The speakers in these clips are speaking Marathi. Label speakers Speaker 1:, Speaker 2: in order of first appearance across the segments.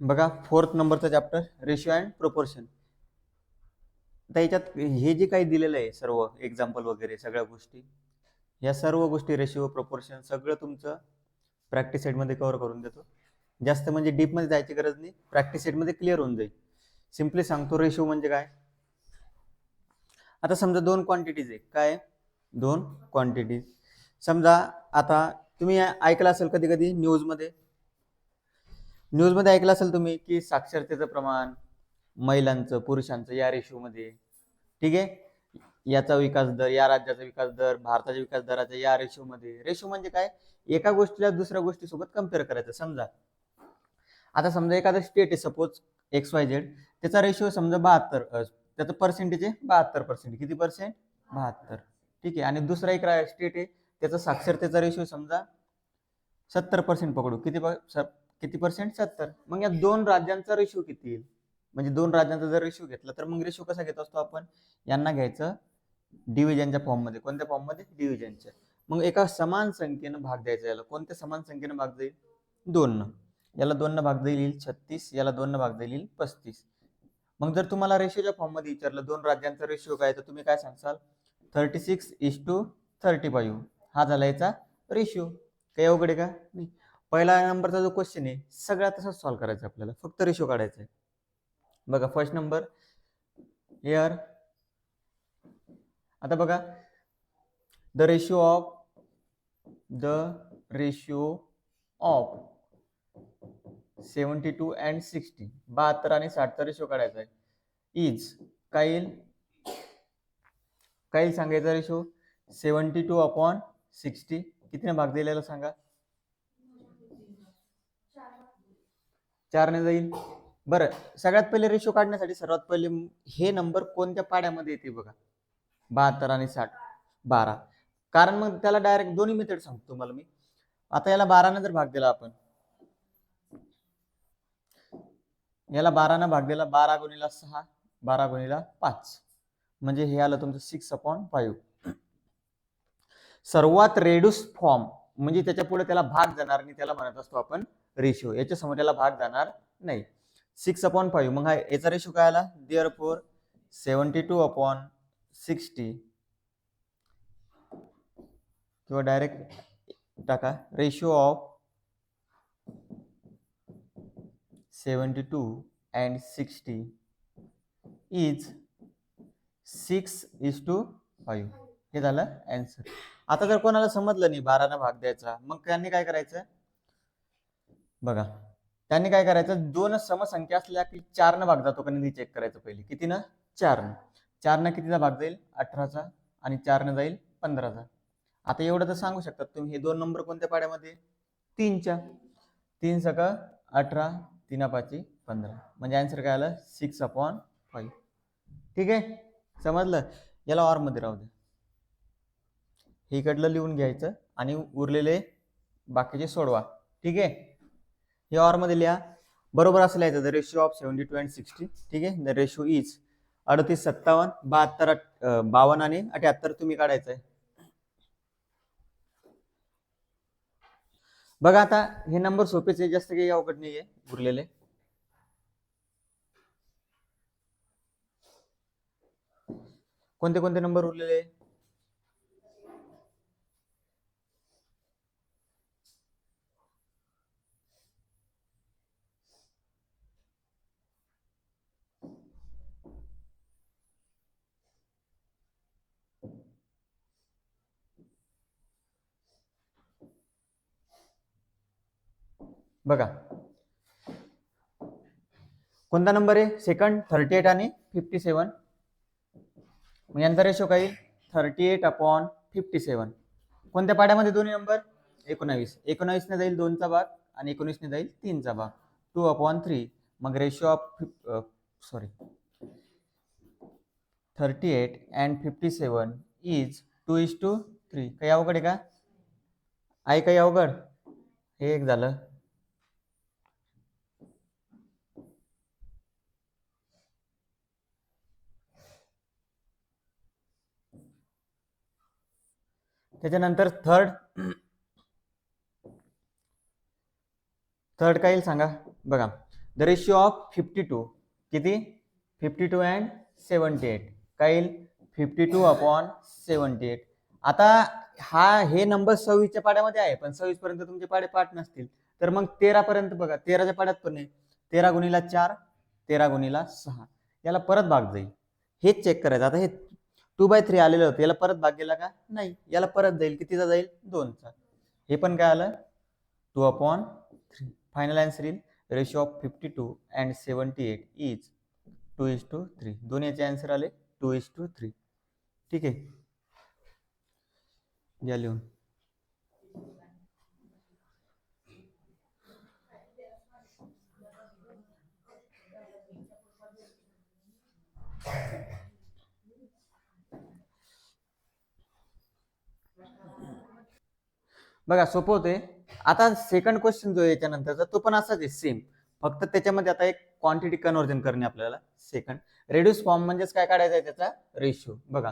Speaker 1: बघा 4th नंबरचा चॅप्टर रेशिओ अँड प्रोपोर्शन. आता याच्यात हे जे काही दिलेलं आहे सर्व एक्झाम्पल वगैरे सगळ्या गोष्टी, या सर्व गोष्टी रेशिओ प्रोपोर्शन सगळं तुमचं प्रॅक्टिस सेटमध्ये कव्हर करून देतो. जास्त म्हणजे डीपमध्ये जायची गरज नाही, प्रॅक्टिस सेटमध्ये क्लिअर होऊन जाईल. सिम्पली सांगतो रेशिओ म्हणजे काय. आता समजा दोन क्वांटिटीज आहे, काय दोन क्वांटिटीज. समजा आता तुम्ही ऐकलं असेल कधी कधी न्यूजमध्ये ऐकलं असेल तुम्ही की साक्षरतेचं प्रमाण महिलांचं पुरुषांचं या रेशिओमध्ये, ठीक आहे, याचा विकास दर, या राज्याचा विकास दर, भारताच्या विकास दराच्या या रेशिओमध्ये. रेशिओ म्हणजे काय, एका गोष्टीला दुसऱ्या गोष्टीसोबत कम्पेअर करायचं. समजा आता समजा एखादा स्टेट आहे सपोज XYZ, त्याचा रेशिओ समजा 72, त्याचं पर्सेंटेज आहे 72%. किती पर्सेंट? 72. ठीक आहे. आणि दुसरा एक स्टेट आहे, त्याचा साक्षरतेचा रेशिओ समजा 70% पकडू. किती पर्सेंट? 70. मग या दोन राज्यांचा रेशिओ किती येईल? म्हणजे दोन राज्यांचा जर रेशिओ घेतला तर मग रेशिओ कसा घेत असतो आपण, यांना घ्यायचं डिव्हिजनच्या फॉर्ममध्ये. कोणत्या फॉर्ममध्ये? डिव्हिजनच्या. मग एका समान संख्येनं भाग द्यायचा. याला कोणत्या समान संख्येनं भाग जाईल? 2 न. याला 2 न भाग देईल 36, याला 2 न भाग देईल 35. मग जर तुम्हाला रेशिओच्या फॉर्ममध्ये विचारलं दोन राज्यांचा रेशिओ काय, तर तुम्ही काय सांगसाल? 36:35. हा झाला याचा रेशिओ. काही अवघड आहे का? नाही. पहिला नंबरचा जो क्वेश्चन आहे सगळा तसाच सॉल्व्ह करायचा आपल्याला, फक्त रेशिओ काढायचा आहे. बघा फर्स्ट नंबर हिअर. आता बघा द रेशिओ ऑफ 72 and 60, 72 आणि 60चा रेशिओ काढायचा आहे. इज काय येईल? काय सांगायचा रेशिओ? 72/60. कितीने भाग दिलेला सांगा? 4ने जाईल. बरं, सगळ्यात पहिले रेशिओ काढण्यासाठी सर्वात पहिले हे नंबर कोणत्या पाड्यामध्ये येते बघा. 72 आणि 60, 12. कारण मग त्याला डायरेक्ट दोन्ही मेथड सांगतो तुम्हाला मी. आता याला 12ने जर भाग दिला आपण, याला 12ने भाग दिला, 12 गुणिला 6, 12 गुणिला 5, म्हणजे हे आलं तुमचं 6/5. सर्वात रेड्यूस फॉर्म म्हणजे त्याच्या पुढे त्याला भाग जाणार नाही, त्याला म्हणत असतो आपण रेशिओ. याच्या समोर त्याला भाग जाणार नाही. 6/5. मग हा याचा रेशिओ काय आला? देअरफॉर 72/60 किंवा डायरेक्ट टाका रेशिओ ऑफ 72 and 60 इज 6:5. हे झालं आन्सर. आता जर कोणाला समजलं नाही 12ने भाग द्यायचा, मग त्यांनी काय करायचं बघा, त्यांनी काय करायचं, दोन समसंख्या असल्या की 4ने भाग जातो का नाही चेक करायचं पहिले. कितीनं? 4ने. 4ने कितीचा भाग जाईल? 18चा. आणि 4ने जाईल 15चा. आता एवढं तर सांगू शकतात तुम्ही, हे दोन नंबर कोणत्या पाड्यामध्ये? 3च्या. 3 सका 18, 3×5 15. म्हणजे आन्सर काय आलं? 6/5. ठीक आहे, समजलं? याला ऑर मध्ये राहू द्या. हे इकडलं लिहून घ्यायचं आणि उरलेले बाकीचे सोडवा. ठीक आहे, हे ऑर मध्ये लिहा. बरोबर असं लिहायचं द रेशिओ ऑफ 72 and 60. ठीक आहे, द रेशिओ इज 38, 57, 72, 52 आणि 78 तुम्ही काढायचं आहे. बघा आता हे नंबर सोपेच आहे, जास्त काही अवघड नाही आहे उरलेले. कोणते कोणते नंबर उरलेले? बघा कोणता नंबर आहे? सेकंड 38 आणि 57. मग यांचा रेशो काय? 38/57. कोणत्या पाड्यामध्ये दोन्ही नंबर? 19. 19ने जाईल 2चा भाग आणि 19ने जाईल 3चा भाग. 2/3. मग रेशो ऑफ 38 and 57 इज 2:3. काही अवघड आहे का? आहे काही अवघड? हे एक झालं. त्याच्यानंतर थर्ड काय येईल सांगा. बघा द रेशिओ ऑफ 52 किती 52 अँड 78 काय येईल 52/78. आता हे नंबर 26च्या पाड्यामध्ये आहे पण 26 पर्यंत तुमचे पाडे पाठ नसतील तर मग 13 पर्यंत बघा 13च्या पाड्यात पण नाही 13 गुणिला 4 13 गुणिला 6 याला परत भाग जाईल हेच चेक करायचं. आता हे 2/3 आलेलं होतं याला परत भाग गेला का नाही याला परत जाईल कितीचा जाईल 2चा. हे पण काय आलं 2/3. फायनल आन्सर येईल रेशिओ ऑफ 52 अँड 78 इज 2:3. दोन्ही याचे आन्सर आले 2:3. ठीक आहे घ्या लिहून. बघा सोपं होते. आता सेकंड क्वेश्चन जो आहे याच्यानंतरचा तो पण असाच आहे सेम फक्त त्याच्यामध्ये आता एक क्वांटिटी कन्व्हर्जन करणे आपल्याला. सेकंड रेड्यूस फॉर्म म्हणजेच काय काढायचा आहे त्याचा रेशिओ. बघा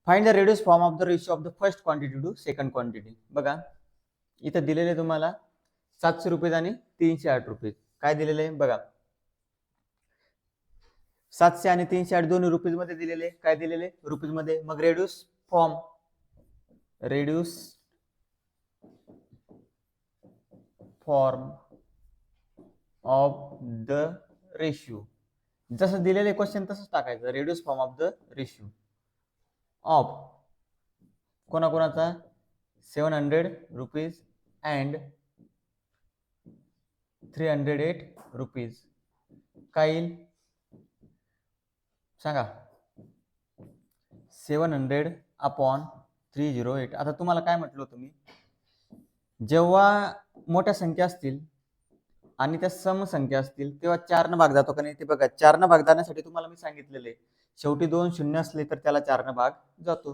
Speaker 1: find the reduce form of the ratio of the first quantity to second quantity. बघा इथं दिलेले तुम्हाला 700 रुपये आणि 308 रुपये. काय दिलेले आहे बघा 700 आणि 308 दोन्ही रुपीज मध्ये दिलेले. काय दिलेले रुपीज मध्ये. मग reduce form of the ratio जसं दिलेले क्वेश्चन तसंच टाकायचं. Reduce form of the ratio of कोणाकोणाचा 700 रुपीज अँड 308 रुपीज. काय येईल सांगा 700/308. आता तुम्हाला काय म्हटलं होतं मी जेव्हा मोठ्या संख्या असतील आणि त्या समसंख्या असतील तेव्हा 4 न भाग जातो का नाही ते बघा. 4 न भाग जाण्यासाठी तुम्हाला मी सांगितलेलं आहे शेवटी 2 शून्य असले तर त्याला 4 न भाग जातो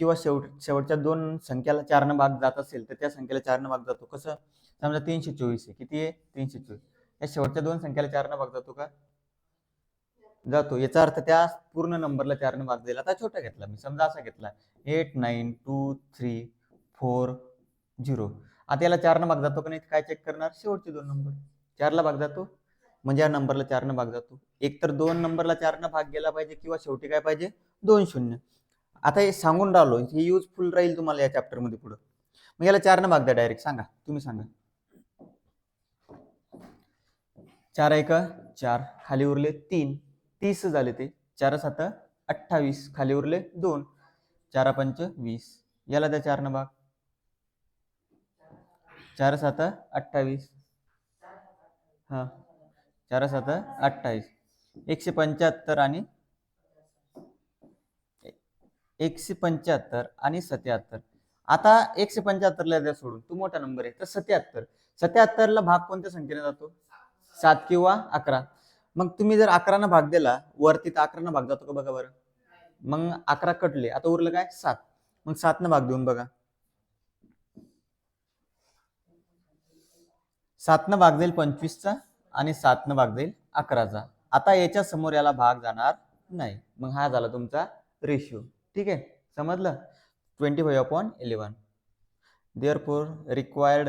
Speaker 1: किंवा शेवटच्या 2 संख्याला 4 न भाग जात असेल तर त्या संख्येला 4 न भाग जातो. कसं समजा 324 आहे किती आहे 324 या शेवटच्या 2 संख्याला 4 न भाग जातो का जातो. याचा अर्थ त्या पूर्ण नंबरला 4 ने भाग दिला. आता छोटा घेतला मी समजा असा घेतला 89234 आता याला 4 ने भाग जातो का नाही काय चेक करणार शेवटचे 2 नंबर 4 ला भाग जातो म्हणजे या नंबरला 4 ने भाग जातो. एक तर 2 नंबरला 4 ने भाग गेला पाहिजे किंवा शेवटी काय पाहिजे 2 शून्य. आता हे सांगून राहिलो हे युजफुल राहील तुम्हाला या चॅप्टर मध्ये पुढे. मग याला 4 ने भाग द्या डायरेक्ट. सांगा तुम्ही सांगा 4 1 4 खाली उरले 3 30 झाले ते 4 7 28 खाली उरले 2 4 5 20 याला द्या 4 न भाग 4 7 28 हा 4 7 28 175 आणि 175 आणि 77. आता 175 ला द्या सोडून तू मोठा नंबर आहे तर 77 ला भाग कोणत्या संख्येने जातो 7 किंवा 11. मग तुम्ही जर 11 न भाग दिला वरती तर 11 न भाग जातो का बघा बरं. मग 11 कटले आता उरलं काय 7. मग 7 न भाग देऊन बघा 7 न भाग जाईल 25चा आणि 7 न भाग जाईल 11चा. आता याच्या समोर याला भाग जाणार नाही. मग हा झाला तुमचा रेशिओ. ठीक आहे समजलं 25/11. therefore required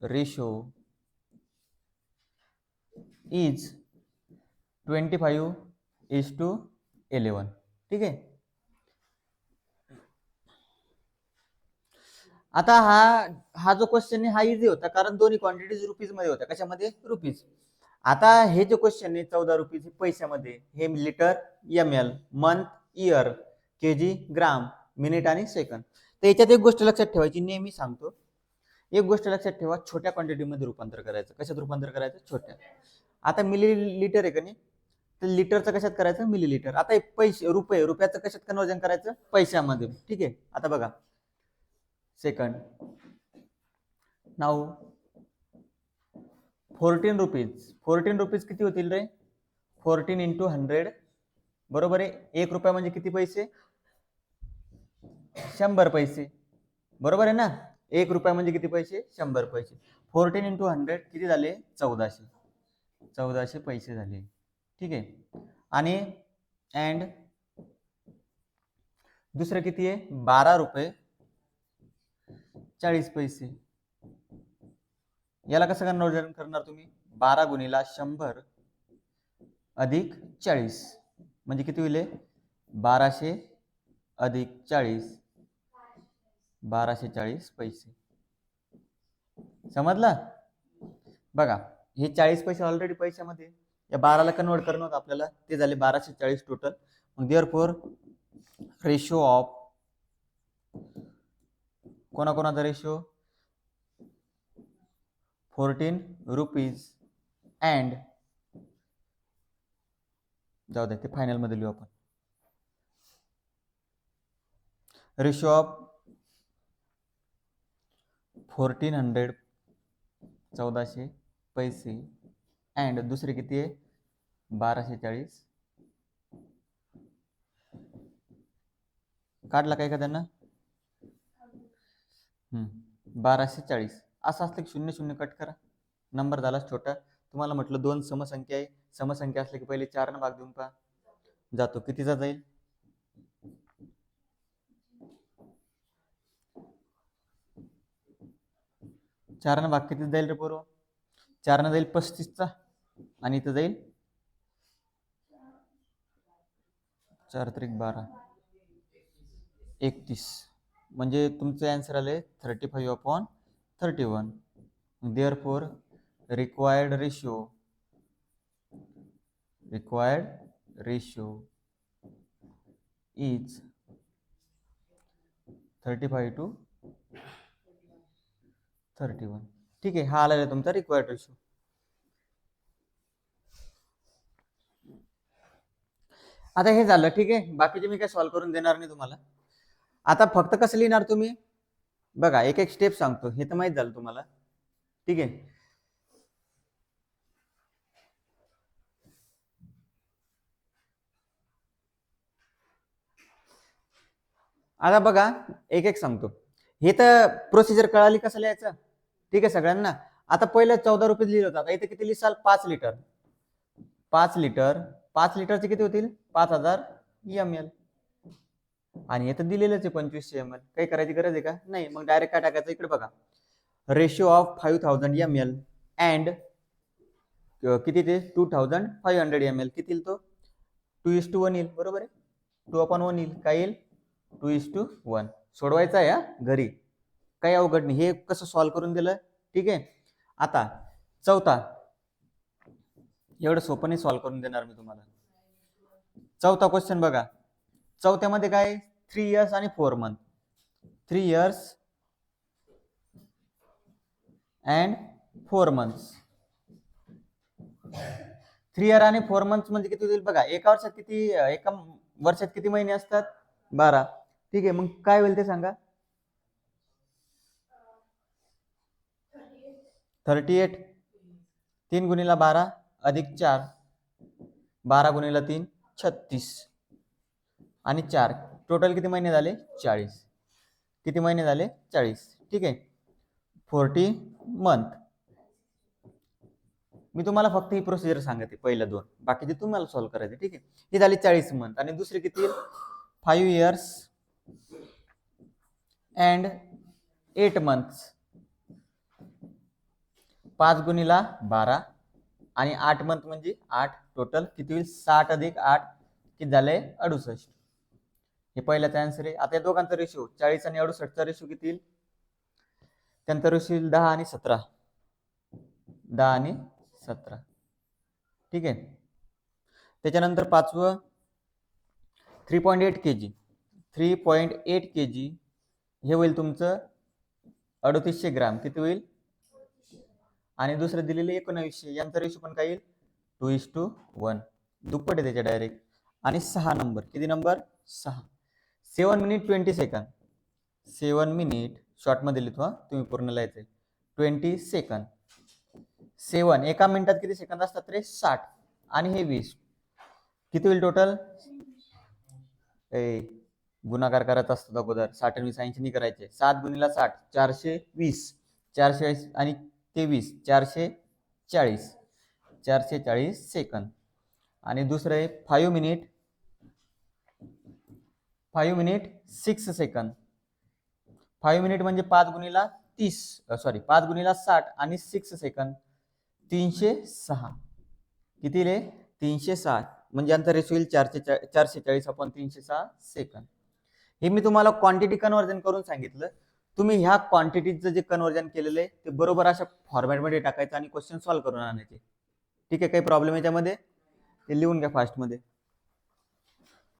Speaker 1: ratio is 25:11. ठीक आहे. आता हा जो क्वेश्चन आहे हा इझी होता कारण दोन्ही क्वांटिटीज रुपीज मध्ये होत्या. कशामध्ये रुपीज. आता हे जे क्वेश्चन आहे 14 रुपीज पैशामध्ये हे litre ml month year KG gram minute आणि सेकंद. तर याच्यात एक गोष्ट लक्षात ठेवायची नेहमी सांगतो एक गोष्ट लक्षात ठेवा छोट्या क्वांटिटीमध्ये रूपांतर करायचं. कशात रूपांतर करायचं छोट्या. आता मिलीलिटर आहे का नाही तर लिटरचं कशात करायचं मिलीलिटर. आता पैसे रुपयाचं कशात कन्वर्जन करायचं पैशामध्ये. ठीक आहे आता बघा सेकंड नाऊ 14 रुपीज किती होतील रे 14 × 100 बरोबर आहे. 1 रुपया म्हणजे किती पैसे 100 पैसे बरोबर आहे ना. 1 रुपया म्हणजे किती पैसे 100 पैसे. 14 × 100 किती झाले 1400 पैसे झाले. ठीक आहे आणि अँड दुसरं किती आहे 12 रुपये 40 पैसे याला कसं कन्वर्जन करणार तुम्ही? 12 गुणिला 100 अधिक 40 म्हणजे किती होईल? 1200 अधिक 40, 1240 पैसे. समजलं? बघा, हे 40 पैसे ऑलरेडी पैशामध्ये, या 12ला कन्वर्ट करणं होतं आपल्याला, ते झाले 1240 टोटल. मग देअरफॉर रेशो ऑफ, कोणाकोणाचा रेशो? 14 रुपीज अँड, जाऊ दे ते फायनल मध्ये लिहू आपण, रेशो ऑफ 1400 1400 पैसे अँड दुसरे किती आहे? 1240. काढला काय का त्यांना? 1240 असं असलं की 0 0 कट करा, नंबर झाला छोटा. तुम्हाला म्हटलं दोन समसंख्या आहे, समसंख्या असले की पहिले 4 ने भाग देऊन पहा, जातो. कितीचा जाईल? 4 ने भाग किती जाईल रे पोरो? 4 ने जाईल 35चा, आणि इथं जाईल 4 त्रिक 12, 31. म्हणजे तुमचं आन्सर आले 35/31. Therefore required ratio is 35/31. ठीक आहे, हा आलेला आहे तुमचा रिक्वायर्ड रेशो. आता हे झालं, ठीक आहे. बाकीचे मी काय सॉल्व्ह करून देणार नाही तुम्हाला. आता फक्त कसं लिहिणार तुम्ही? बघा, एक एक स्टेप सांगतो, हे तर माहित झालं तुम्हाला, ठीक आहे. आता बघा, एक एक सांगतो. हे तर प्रोसिजर कळाली कसं लिहायचं, ठीक आहे सगळ्यांना. आता पहिलं 14 रुपये लिहिलं होतं, आता इथे किती लिहिसाल? 5 लिटर. 5 लिटर, 5 लिटरचे किती होतील? 5000 ml. आणि इथं दिलेलंच आहे 2500 ml. काही करायची गरज आहे का? नाही. मग डायरेक्ट काय टाकायचं? इकडे बघा, रेशो ऑफ 5000 ml अँड किती ते 2500 ml. किती येईल तो? 2:1 येईल, बरोबर आहे. 2/1 येईल. काय येईल? 2:1. सोडवायचं आहे घरी, काही अवघड नाही. हे कसं सॉल्व्ह करून दिलं, ठीक आहे. आता चौथा, एवढं सोपं नाही सॉल्व्ह करून देणार मी तुम्हाला. चौथा क्वेश्चन बघा. चौथ्यामध्ये काय? 3 इयर्स आणि 4 month. 3 years and 4 months. 3 year आणि 4 मंथ्स म्हणजे किती होईल बघा. एका वर्षात किती महिने असतात? 12. ठीक आहे, मग काय होईल ते सांगा? 38. 3 गुणिला 12 अधिक 4, 12 गुणिला 3 36, आणि 4 टोटल किती महिने झाले? 40. किती महिने झाले? 40. ठीक आहे, 40 मंथ. मी तुम्हाला फक्त ही प्रोसिजर सांगते, पहिल्या दोन, बाकीचे तुम्हाला सॉल्व्ह करायचे. ठीक आहे, ही झाली 40 मंथ. आणि दुसरी किती? 5 इयर्स अँड 8 मंथ्स. 5 गुणिला 12 आणि 8 मंथ म्हणजे 8. टोटल किती होईल? 60 अधिक 8 किती झाले? 68. हे पहिल्याचा आन्सर आहे. आता या दोघांचा रेशो 40 आणि 68चा रेशो किती येईल? त्यांचा रेशो येईल 10 आणि 17. 10 आणि 17. ठीक आहे. त्याच्यानंतर पाचवं 3.8 kg. 3.8 kg हे होईल तुमचं 3800 ग्राम. किती होईल? आणि दुसरं दिलेले 1900. यांचा रेशो पण काय येईल? 2:1. दुप्पट आहे त्याच्या डायरेक्ट. आणि 6 नंबर, किती number? 6. 7 minute 20 second. 7 minute short मध्ये लिहितो, तुम्ही पूर्ण लिहायचंय. 20 सेकंद. 7 एका मिनिटात किती सेकंद असतात रे? 60. आणि हे 20. किती होईल टोटल? गुणाकार करत असतो अगोदर. 60 आणि 20 80 नाही करायचे. 7 गुणिला 60 420. 420 आणि 23 440. 440 सेकंद. आणि दुसरं आहे 5 मिनिट 6 सेकंद. 5 मिनिट म्हणजे 5 गुणिला 5 गुणिला 60 आणि 6 सेकंद 306. किती रे? 306. म्हणजे अंतर रेशो येईल 440 अपॉन 306 सेकंद. हे मी तुम्हाला क्वांटिटी कन्व्हर्जन करून सांगितलं. तुम्ही ह्या क्वांटिटीचं जे कन्व्हर्जन केलेलं आहे ते बरोबर अशा फॉर्मॅटमध्ये टाकायचं आणि क्वेश्चन सॉल्व्ह करून आणायचे. ठीक आहे? काही प्रॉब्लेम याच्यामध्ये? ते लिहून घ्या फास्टमध्ये.